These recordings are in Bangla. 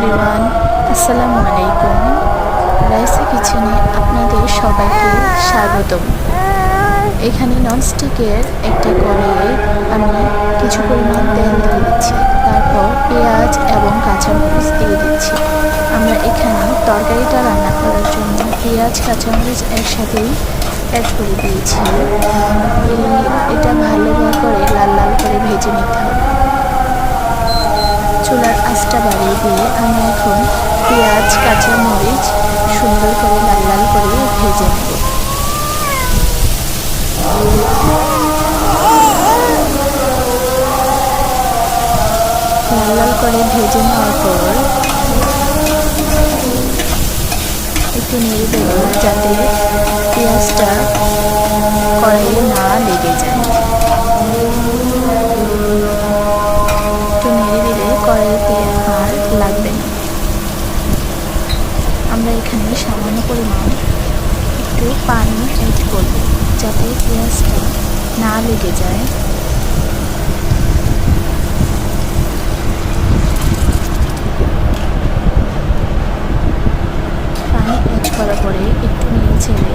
এভরিওয়ান, আসসালামু আলাইকুম। রাইসা কিচেনে আপনাদের সবাইকে স্বাগতম। এখানে ননস্টিকের একটি কড়াইয়ে আমি কিছু পরিমাণ তেল দিয়ে দিচ্ছি, তারপর পেঁয়াজ এবং কাঁচামরিচ দিয়ে দিচ্ছি। আমরা এখানে তরকারিটা রান্না করার জন্য পেঁয়াজ কাঁচামরিচ একসাথেই অ্যাড করে দিয়েছি। এটা ভালো করে লাল লাল করে ভেজে নিতে হবে। চুলার আঁচটা বাড়িয়ে দিয়ে আমি এখন পেঁয়াজ কাঁচামরিচ সুন্দর করে লাল লাল করে ভেজে নেব। লাল লাল করে ভেজে নেওয়ার পর একটু নেড়ে দেব যাতে পেঁয়াজটা কড়াইয়ে না লেগে যায়। একটু নেড়ে দিলে কড়াইতে আর লাগবে না। আমরা এখানে সামান্য পরিমাণ একটু পানি অ্যাড করব যাতে পেঁয়াজটা না লেগে যায়। পানি অ্যাড করার পরে একটু নেড়ে ছেড়ে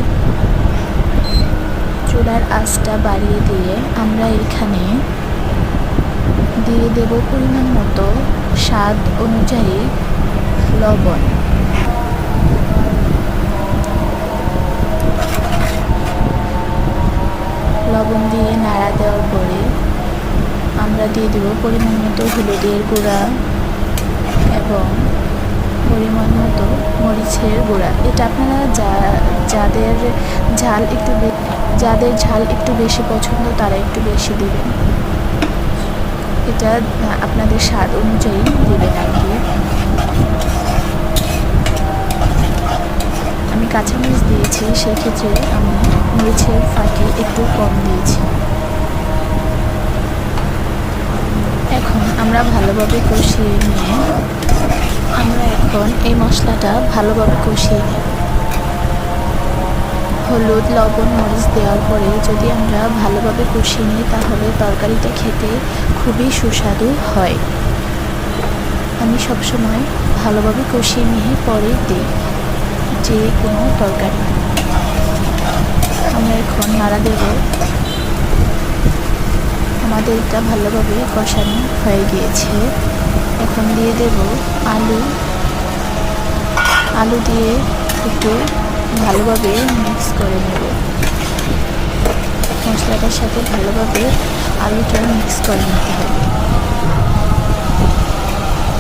চুলার আঁচটা বাড়িয়ে দিয়ে আমরা এখানে দিয়ে দেব পরিমাণ মতো স্বাদ অনুযায়ী লবণ। লবণ দিয়ে নাড়া দেওয়ার পরে আমরা দিয়ে দেব পরিমাণ মতো হলুদের গুঁড়া এবং পরিমাণ মতো মরিচের গুঁড়া। এটা আপনারা যাদের ঝাল একটু বেশি পছন্দ তারা একটু বেশি দিবেন, এটা আপনাদের স্বাদ অনুযায়ী দিবেন আর কি। আমি কাঁচামরিচ দিয়েছি, সেই ক্ষেত্রে আমি মরিচের ফাঁকি একটু কম দিয়েছি। এখন আমরা ভালোভাবে কষিয়ে নিয়ে এই মশলাটা ভালোভাবে কষিয়ে নেব। হলুদ লবণ মরিচ দেওয়ার পরে যদি আমরা ভালোভাবে কষিয়ে নিই তাহলে তরকারিটা খেতে খুবই সুস্বাদু হয়। আমি সবসময় ভালোভাবে কষিয়ে নিয়ে পরে দিই যে কোনো তরকারি। আমরা এখন নাড়া দেব। আমাদের এটা ভালোভাবে কষানো হয়ে গিয়েছে। এখন দিয়ে দেব আলু দিয়ে একটু ভালোভাবে মিক্স করে নেব। মশলাটার সাথে ভালোভাবে আলুটা মিক্স করে নিতে হবে।